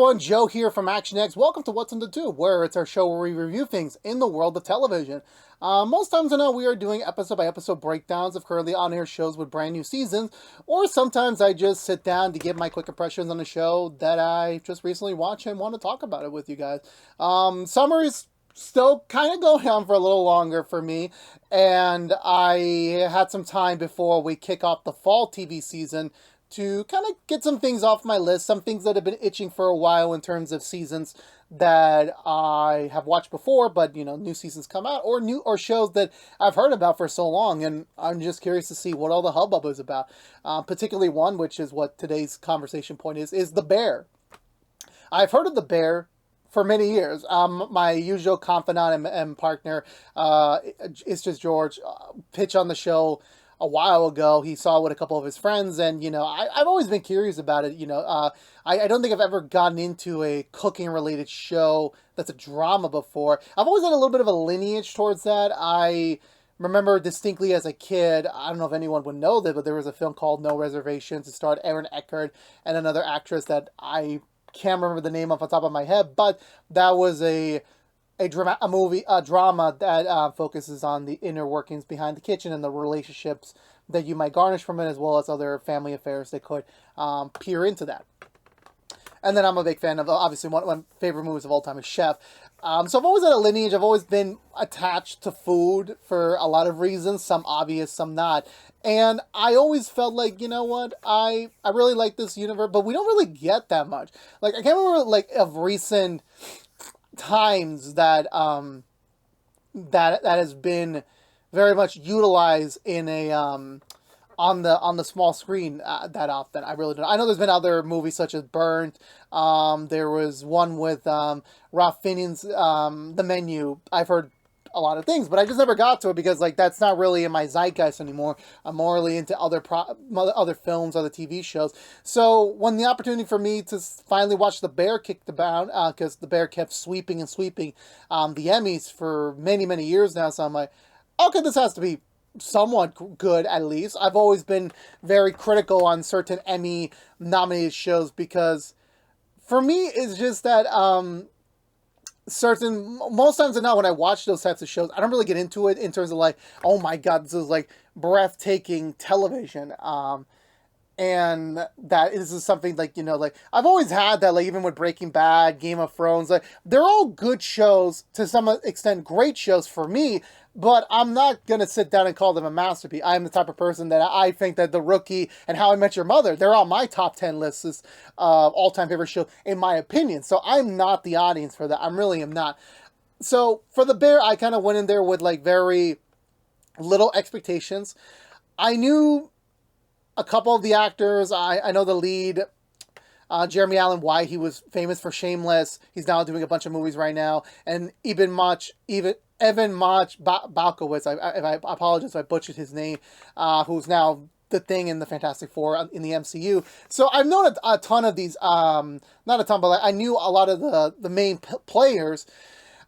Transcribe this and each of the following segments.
everyone, Joe here from ActionX. Welcome to What's on the Tube, where it's our show where we review things in the world of television. Most times I know we are doing episode-by-episode breakdowns of currently on-air shows with brand new seasons, or sometimes I just sit down to give my quick impressions on a show that I just recently watched and want to talk about it with you guys. Summer is still kind of going on for a little longer for me, and I had some time before we kick off the fall TV season to kind of get some things off my list, some things that have been itching for a while in terms of seasons that I have watched before, but new seasons come out, or shows that I've heard about for so long, and I'm just curious to see what all the hubbub is about. Particularly one, which is what today's conversation point is The Bear. I've heard of The Bear for many years. My usual confidant and partner, It's Just George, pitched on the show a while ago. He saw it with a couple of his friends, and I've always been curious about it. I don't think I've ever gotten into a cooking related show that's a drama before. I've always had a little bit of a lineage towards that. I remember distinctly as a kid, I don't know if anyone would know that, but there was a film called No Reservations. It starred Aaron Eckhart and another actress that I can't remember the name off the top of my head, but that was a drama that focuses on the inner workings behind the kitchen and the relationships that you might garnish from it, as well as other family affairs that could peer into that. And then I'm a big fan of, obviously, one of my favorite movies of all time is Chef. So I've always had a lineage. I've always been attached to food for a lot of reasons, some obvious, some not. And I always felt like, you know what, I really like this universe, but we don't really get that much. Like, I can't remember, of recent times that that has been very much utilized in a on the small screen that often. I really don't. I know there's been other movies such as Burnt. There was one with Ralph Fiennes, The Menu. I've heard a lot of things, but I just never got to it because that's not really in my zeitgeist anymore. I'm more really into other films, other TV shows. So when the opportunity for me to finally watch The Bear kicked about, because The Bear kept sweeping and sweeping the Emmys for many years now, so I'm like, okay, this has to be somewhat good at least. I've always been very critical on certain Emmy nominated shows because for me it's just that most times than not when I watch those types of shows, I don't really get into it in terms of oh my god, this is breathtaking television. And that is something I've always had that, even with Breaking Bad, Game of Thrones, they're all good shows, to some extent great shows for me, but I'm not going to sit down and call them a masterpiece. I'm the type of person that I think that The Rookie and How I Met Your Mother, they're on my top 10 lists of all-time favorite shows, in my opinion. So I'm not the audience for that. I really am not. So for The Bear, I kind of went in there with very little expectations. I knew a couple of the actors. I know the lead, Jeremy Allen White. He was famous for Shameless. He's now doing a bunch of movies right now. And Evan Mach Balkowitz, I apologize if I butchered his name, who's now the Thing in the Fantastic Four in the MCU. So I've known a ton of these, not a ton, but I knew a lot of the main players.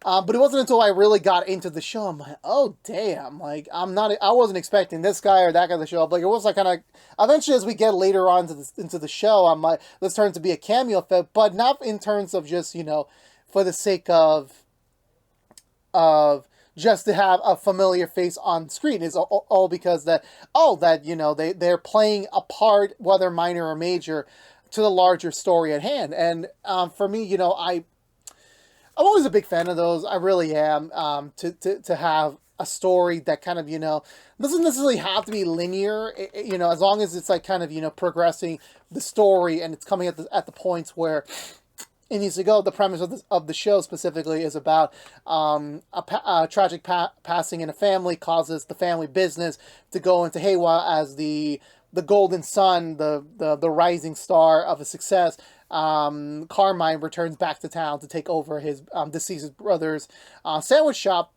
But it wasn't until I really got into the show, I'm like, oh damn, I wasn't expecting this guy or that guy to show up. It was eventually as we get later on into the show, I'm like, this turns to be a cameo effect, but not in terms of just, for the sake of just to have a familiar face on screen. Is all because they're playing a part, whether minor or major, to the larger story at hand. And for me, I'm always a big fan of those. I really am. To have a story that kind of, doesn't necessarily have to be linear, as long as it's progressing the story and it's coming at the points where it needs to go. The premise of the show specifically is about a tragic passing in a family causes the family business to go into haywire as the golden son, the rising star of a success, Carmine returns back to town to take over his deceased brother's sandwich shop.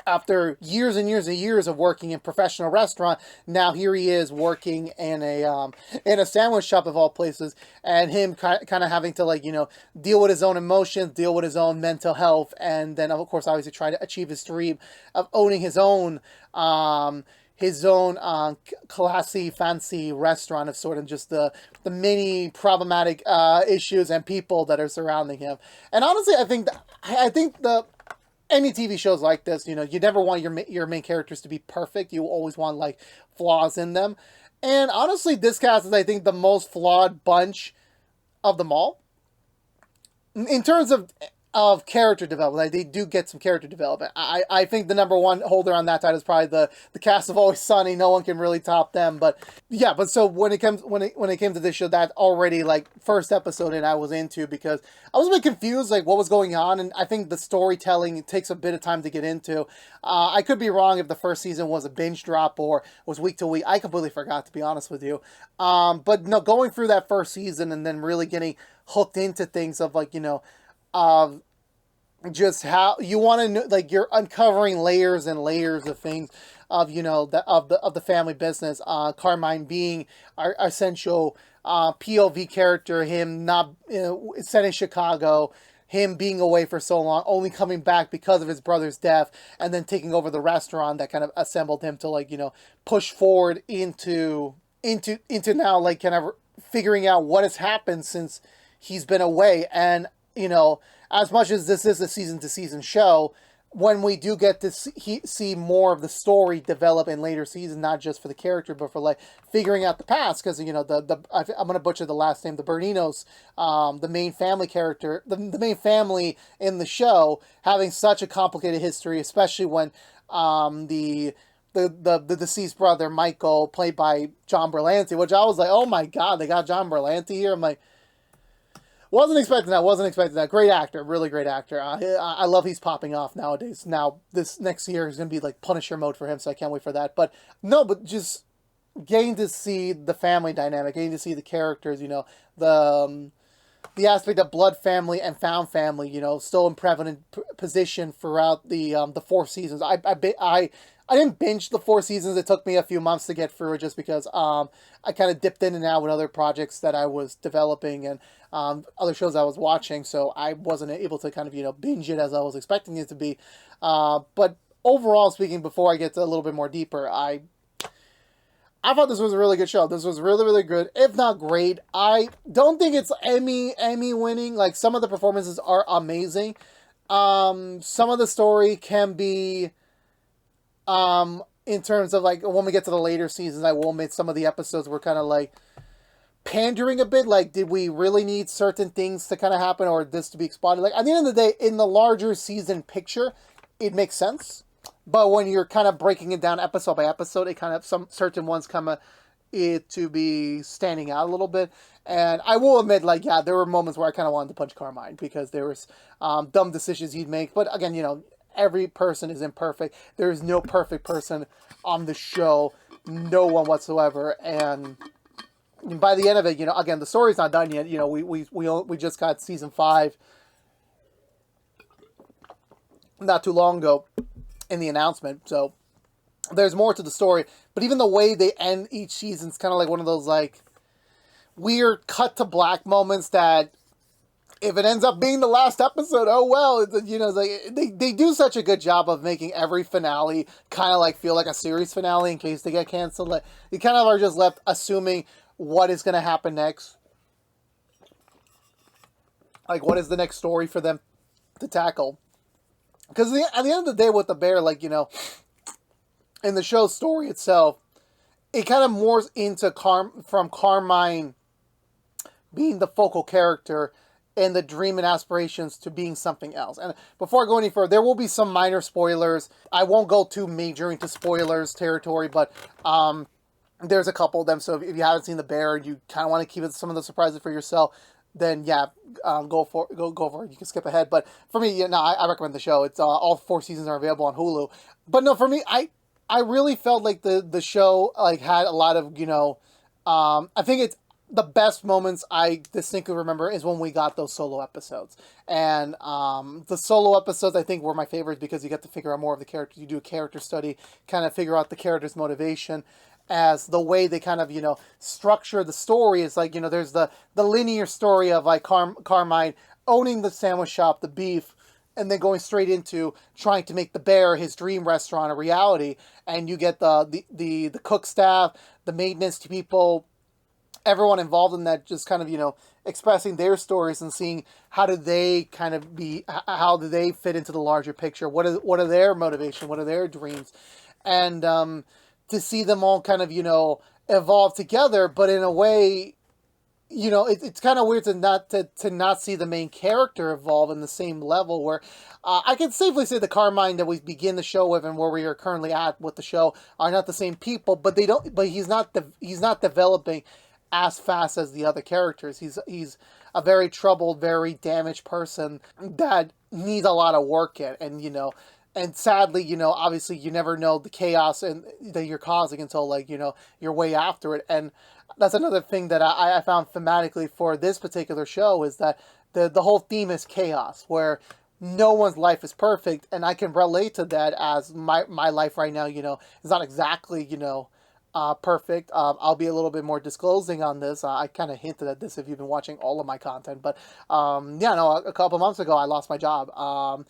After years and years and years of working in professional restaurant, now here he is working in a sandwich shop of all places, and him kind of having to deal with his own emotions, deal with his own mental health, and then of course obviously try to achieve his dream of owning his own his own classy, fancy restaurant of sort of just the many problematic issues and people that are surrounding him. And honestly, I think the any TV shows like this, you know, you never want your main characters to be perfect. You always want like flaws in them. And honestly, this cast is, I think, the most flawed bunch of them all in terms of character development. Like, they do get some character development. I think the number one holder on that title is probably the cast of Always Sunny. No one can really top them. But yeah, but so when it came to this show, that already like first episode and I was into, because I was a bit confused like what was going on, and I think the storytelling takes a bit of time to get into. I could be wrong if the first season was a binge drop or was week to week. I completely forgot, to be honest with you. But no, going through that first season and then really getting hooked into things of like, you know, just how you want to know, like you're uncovering layers and layers of things of, you know, of the family business. Carmine being our essential POV character, him not, you know, set in Chicago, him being away for so long, only coming back because of his brother's death, and then taking over the restaurant that kind of assembled him to, like, you know, push forward into now, like, kind of figuring out what has happened since he's been away. And, you know, as much as this is a season to season show, when we do get to see more of the story develop in later seasons, not just for the character, but for like figuring out the past, because, you know, I'm going to butcher the last name, the Berninos, the main family character, the main family in the show, having such a complicated history, especially when the deceased brother, Michael, played by John Berlanti, which I was like, oh my God, they got John Berlanti here. I'm like, wasn't expecting that. Great actor, really great actor. I love he's popping off nowadays. Now, this next year is going to be like Punisher mode for him, so I can't wait for that. But no, but just getting to see the family dynamic, getting to see the characters, you know, the aspect of blood family and found family, you know, still in prevalent position throughout the 4 seasons. I didn't binge the 4 seasons. It took me a few months to get through it, just because I kind of dipped in and out with other projects that I was developing and other shows I was watching, so I wasn't able to kind of, you know, binge it as I was expecting it to be. But overall speaking, before I get to a little bit more deeper, I thought this was a really good show. This was really, really good, if not great. I don't think it's Emmy winning. Like, some of the performances are amazing. Some of the story can be, in terms of like when we get to the later seasons, I will admit some of the episodes were kind of like pandering a bit. Like, did we really need certain things to kind of happen or this to be exploited? Like, at the end of the day, in the larger season picture, it makes sense. But when you're kind of breaking it down episode by episode, it kind of, some certain ones come it to be standing out a little bit. And I will admit, like, yeah, there were moments where I kind of wanted to punch Carmine because there was dumb decisions he'd make. But again, you know, every person is imperfect. There is no perfect person on the show, no one whatsoever. And by the end of it, you know, again, the story's not done yet. You know, we just got season 5 not too long ago in the announcement, so there's more to the story. But even the way they end each season is kind of like one of those like weird cut to black moments that, if it ends up being the last episode, oh well. You know, like, they do such a good job of making every finale kind of like feel like a series finale in case they get canceled. Like, you kind of are just left assuming what is going to happen next. Like, what is the next story for them to tackle? Because at the end of the day with the bear, like, you know, in the show's story itself, it kind of morphs into from Carmine being the focal character and the dream and aspirations to being something else. And before I go any further, there will be some minor spoilers. I won't go too major into spoilers territory, but there's a couple of them. So if you haven't seen the bear and you kind of want to keep some of the surprises for yourself, then yeah, go for it. You can skip ahead. But for me, yeah, no, I recommend the show. It's all 4 seasons are available on Hulu. But no, for me, I really felt like the show like had a lot of, you know, I think it's the best moments I distinctly remember is when we got those solo episodes. And the solo episodes, I think, were my favorites because you get to figure out more of the characters. You do a character study, kind of figure out the character's motivation, as the way they kind of, you know, structure the story is like, you know, there's the linear story of like Carmine owning the sandwich shop, the beef, and then going straight into trying to make the Bear, his dream restaurant, a reality. And you get the cook staff, the maintenance people, everyone involved in that, just kind of, expressing their stories and seeing how do they kind of how do they fit into the larger picture, what are their motivation, what are their dreams. And to see them all kind of, evolve together, but in a way, it's kind of weird to not see the main character evolve in the same level. Where I can safely say the Carmine that we begin the show with and where we are currently at with the show are not the same people, but they don't. But he's not developing as fast as the other characters. He's a very troubled, very damaged person that needs a lot of work in, and sadly, obviously you never know the chaos that you're causing until you're way after it. And that's another thing that I found thematically for this particular show is that the whole theme is chaos, where no one's life is perfect, and I can relate to that as my life right now, is not exactly, perfect. I'll be a little bit more disclosing on this. I kind of hinted at this if you've been watching all of my content, but a couple months ago I lost my job.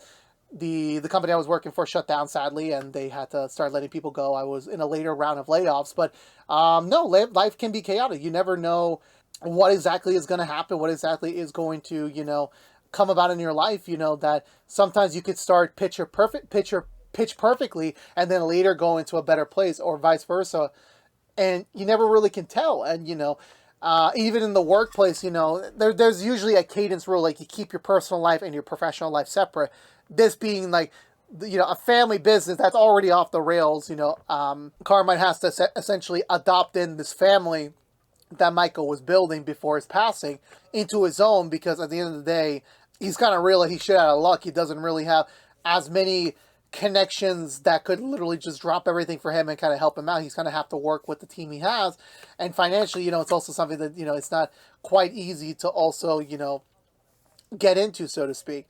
The company I was working for shut down, sadly, and they had to start letting people go. I was in a later round of layoffs, but no, life can be chaotic. You never know what exactly is going to happen, what exactly is going to, come about in your life. That sometimes you could start pitch perfectly, and then later go into a better place, or vice versa, and you never really can tell. And even in the workplace, there's usually a cadence rule, like you keep your personal life and your professional life separate. This being like, a family business that's already off the rails. Carmine has to essentially adopt in this family that Michael was building before his passing into his own, because at the end of the day, he's kind of realized he's shit out of luck. He doesn't really have as many connections that could literally just drop everything for him and kind of help him out. He's going to have to work with the team he has. And financially, it's also something that, it's not quite easy to also, get into, so to speak.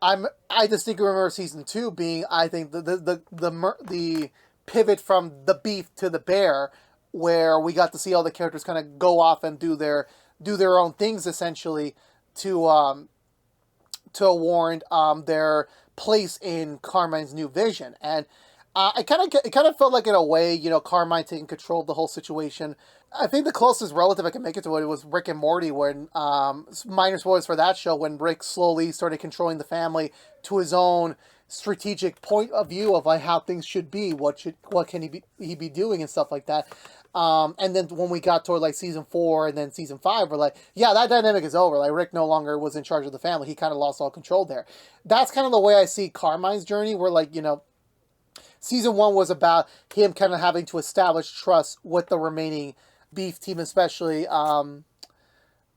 I distinctly remember season 2 being, I think, the pivot from the beef to the bear, where we got to see all the characters kind of go off and do their own things, essentially, to warrant their place in Carmine's new vision. And it kind of felt like, in a way, Carmine taking control of the whole situation. I think the closest relative I can make it to it was Rick and Morty, when, minor spoilers for that show, when Rick slowly started controlling the family to his own strategic point of view of like how things should be, what can he be doing and stuff like that. And then when we got toward like season 4 and then season 5, we're like, yeah, that dynamic is over. Like, Rick no longer was in charge of the family. He kind of lost all control there. That's kind of the way I see Carmine's journey, where like, season 1 was about him kind of having to establish trust with the remaining beef team, especially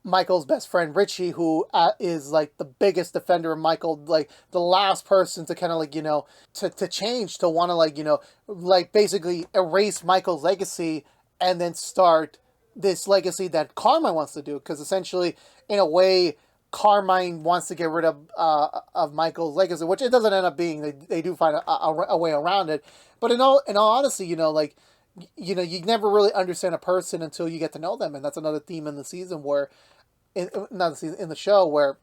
Michael's best friend Richie, who is like the biggest defender of Michael, like the last person to kind of like, to change, to want to like basically erase Michael's legacy and then start this legacy that Carmine wants to do. Because essentially, in a way, Carmine wants to get rid of Michael's legacy, which it doesn't end up being. They do find a way around it. But in all honesty, you never really understand a person until you get to know them. And that's another theme in the season where, in the show, where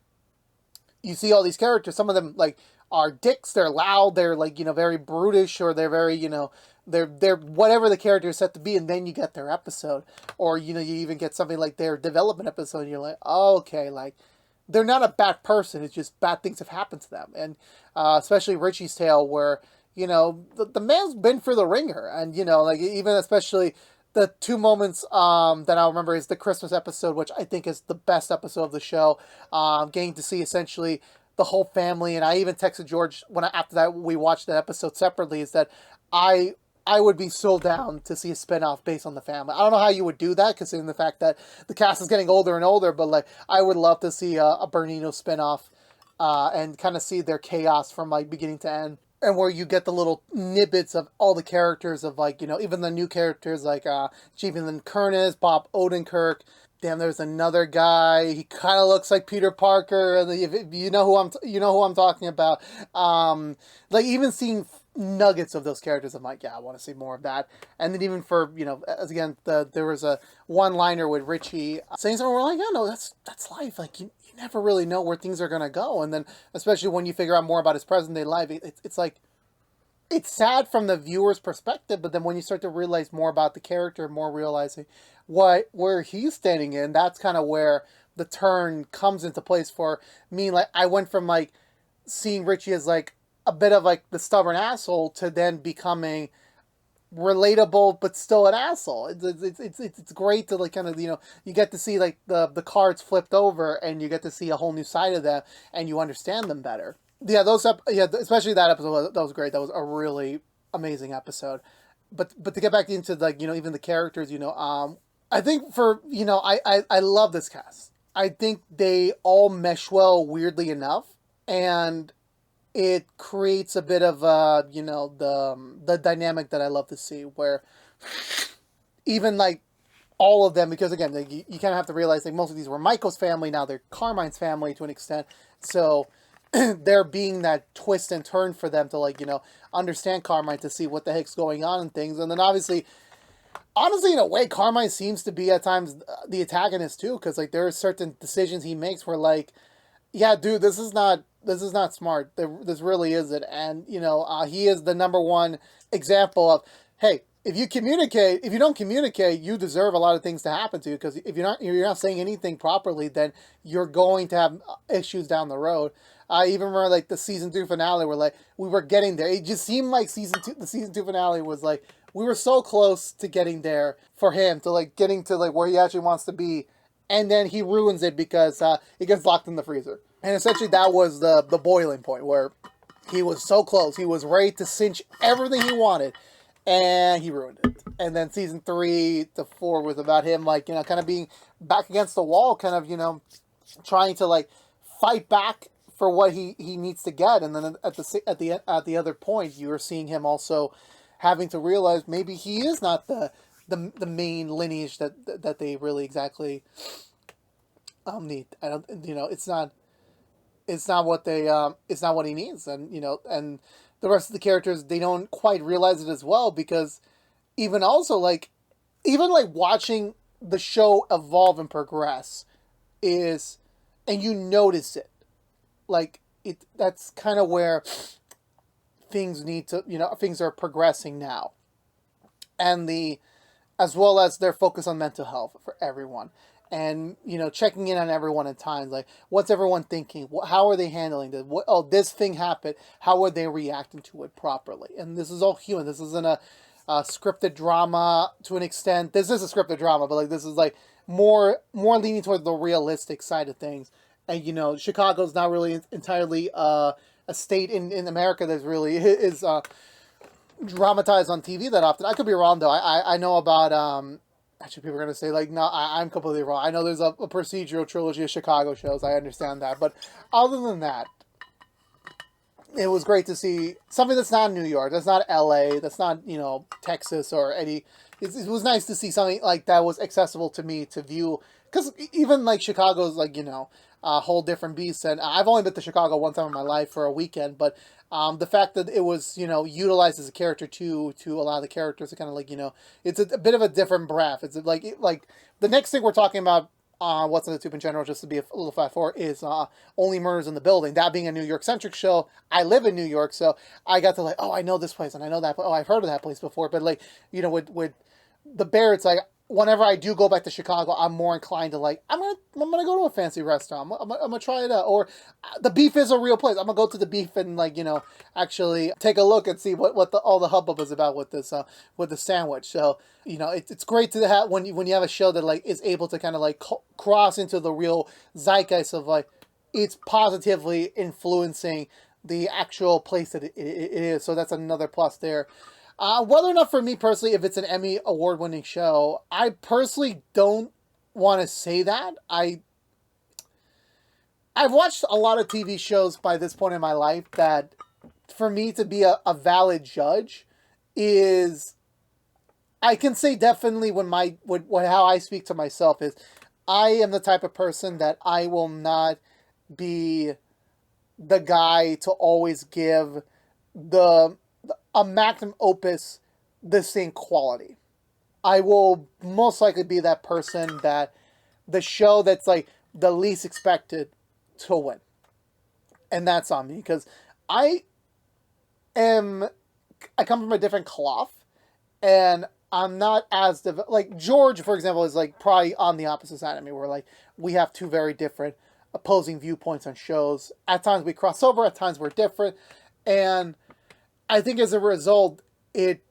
you see all these characters. Some of them like are dicks, they're loud, they're like, very brutish, or they're very, they're whatever the character is set to be, and then you get their episode. Or, you even get something like their development episode, and you're like, oh, okay, like, they're not a bad person, it's just bad things have happened to them. And especially Richie's tale, where, the man's been through the ringer, and, like, even especially the 2 moments that I remember is the Christmas episode, which I think is the best episode of the show. Getting to see essentially the whole family, and I even texted George after that we watched that episode separately, is that I would be so down to see a spinoff based on the family. I don't know how you would do that, considering the fact that the cast is getting older and older, but like I would love to see a Bernino spinoff and kind of see their chaos from like beginning to end. And where you get the little snippets of all the characters of like, even the new characters like Stephen Kernis, Bob Odenkirk. Damn, there's another guy. He kind of looks like Peter Parker. You know who I'm talking about. Like even seeing nuggets of those characters. I'm like, yeah, I want to see more of that. And then even for, you know, as again, there was a one-liner with Richie saying something, we're like, yeah, no, that's life. Like, you never really know where things are going to go. And then, especially when you figure out more about his present-day life, it's like, it's sad from the viewer's perspective, but then when you start to realize more about the character, more realizing where he's standing in, that's kind of where the turn comes into place for me. Like, I went from like seeing Richie as like a bit of like the stubborn asshole to then becoming relatable but still an asshole. It's great to like kind of, you know, you get to see like the cards flipped over and you get to see a whole new side of them and you understand them better. Yeah, especially that episode, that was great. That was a really amazing episode. But to get back into like, you know, even the characters, you know, I think for, you know, I love this cast. I think they all mesh well, weirdly enough, and it creates a bit of you know, the dynamic that I love to see, where even like all of them, because again, like, you kind of have to realize like most of these were Michael's family, now they're Carmine's family to an extent, so there being that twist and turn for them to like, you know, understand Carmine, to see what the heck's going on and things. And then obviously, honestly, in a way, Carmine seems to be at times the antagonist too, because like there are certain decisions he makes where like, yeah, dude, this is not smart. This really isn't. And you know, he is the number one example of, hey, if you don't communicate, you deserve a lot of things to happen to you, because if you're not saying anything properly, then you're going to have issues down the road. I even remember like the season 2 finale where like we were getting there. It just seemed like the season 2 finale was like we were so close to getting there for him, to like getting to like where he actually wants to be, and then he ruins it because it gets locked in the freezer. And essentially that was the boiling point where he was so close. He was ready to cinch everything he wanted, and he ruined it. And then season 3 to 4 was about him like, you know, kind of being back against the wall, kind of, you know, trying to like fight back for what he needs to get. And then at the other point, you were seeing him also having to realize maybe he is not the main lineage that they really exactly need. I don't, you know, it's not what they it's not what he needs. And you know, and the rest of the characters, they don't quite realize it as well, because even also like even like watching the show evolve and progress is, and you notice it, like that's kind of where things need to, you know, things are progressing now. And as well as their focus on mental health for everyone, and you know, checking in on everyone at times, like what's everyone thinking, how are they handling this, this thing happened, how are they reacting to it properly. And this is all human. This isn't a scripted drama to an extent. This is a scripted drama, but like this is like more leaning toward the realistic side of things. And you know, Chicago's not really entirely a state in America that really is dramatized on TV that often. I could be wrong though. I know about actually people are gonna say like, no, I'm completely wrong. I know there's a procedural trilogy of Chicago shows. I understand that, but other than that, it was great to see something that's not New York, that's not LA, that's not, you know, Texas or any. It was nice to see something like that was accessible to me to view, because even like Chicago's like, you know, a whole different beast. And I've only been to Chicago one time in my life for a weekend, but the fact that it was, you know, utilized as a character to allow the characters to kind of like, you know, it's a bit of a different breath. It's like the next thing we're talking about, What's on the Tube in general, just to be a little fat for, is Only Murders in the Building. That being a New York centric show, I live in New York, so I got to like, oh, I know this place and I know that. Oh, I've heard of that place before. But like, you know, with the Bear, it's like whenever I do go back to Chicago, I'm more inclined to like, I'm gonna go to a fancy restaurant. I'm gonna try it out. Or the Beef is a real place. I'm gonna go to the Beef and like, you know, actually take a look and see what all the hubbub is about with this with the sandwich. So you know, it's great to have when you have a show that like is able to kind of like cross into the real zeitgeist of like it's positively influencing the actual place that it is. So that's another plus there. Whether or not for me personally, if it's an Emmy award-winning show, I personally don't want to say that. I've watched a lot of TV shows by this point in my life that for me to be a valid judge is, I can say definitely how I speak to myself is, I am the type of person that I will not be the guy to always give a magnum opus the same quality. I will most likely be that person that the show that's like the least expected to win. And that's on me because I I come from a different cloth, and I'm not as like George, for example, is like probably on the opposite side of me, where like we have two very different opposing viewpoints on shows. At times we cross over, at times we're different, and I think as a result, it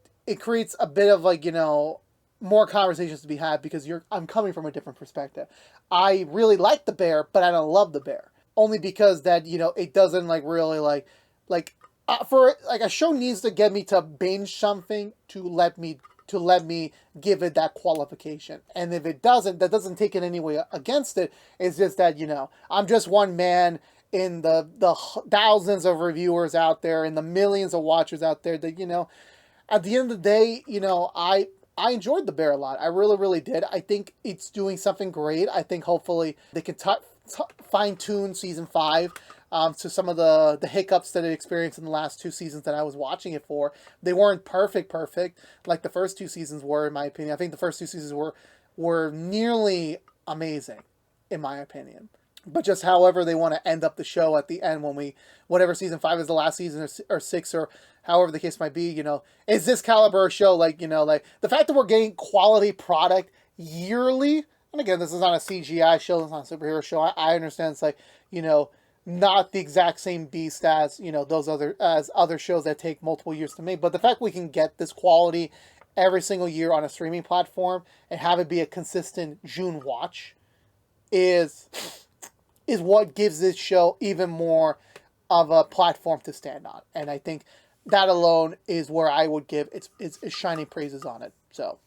creates a bit of like, you know, more conversations to be had because I'm coming from a different perspective. I really like the bear, but I don't love the bear, only because that, you know, it doesn't like really like for like a show needs to get me to binge something to let me give it that qualification. And if it doesn't, that doesn't take it any way against it. It's just that, you know, I'm just one man in the thousands of reviewers out there and the millions of watchers out there that, you know, at the end of the day, you know, I enjoyed The Bear a lot. I really, really did. I think it's doing something great. I think hopefully they can fine-tune season 5 to some of the hiccups that it experienced in the last 2 seasons that I was watching it for. They weren't perfect like the first 2 seasons were, in my opinion. I think the first 2 seasons were nearly amazing, in my opinion. But just however they want to end up the show at the end when whatever season 5 is the last season or 6 or however the case might be, you know, is this caliber of show, like, you know, like the fact that we're getting quality product yearly, and again, this is not a CGI show, it's not a superhero show, I understand it's like, you know, not the exact same beast as, you know, other shows that take multiple years to make, but the fact we can get this quality every single year on a streaming platform and have it be a consistent June watch is what gives this show even more of a platform to stand on. And I think that alone is where I would give its shining praises on it. So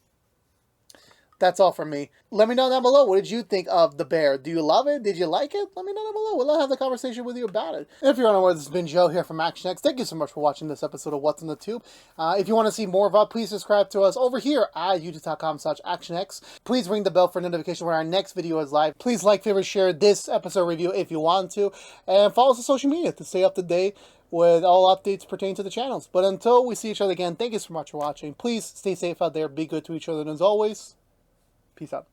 that's all from me. Let me know down below, what did you think of The Bear? Do you love it? Did you like it? Let me know down below. We'll have the conversation with you about it. And if you're unaware, this has been Joe here from ActionX. Thank you so much for watching this episode of What's in the Tube. If you want to see more of us, please subscribe to us over here at youtube.com/ActionX. Please ring the bell for notification when our next video is live. Please like, favorite, share this episode review if you want to. And follow us on social media to stay up to date with all updates pertaining to the channels. But until we see each other again, thank you so much for watching. Please stay safe out there. Be good to each other. And as always, peace out.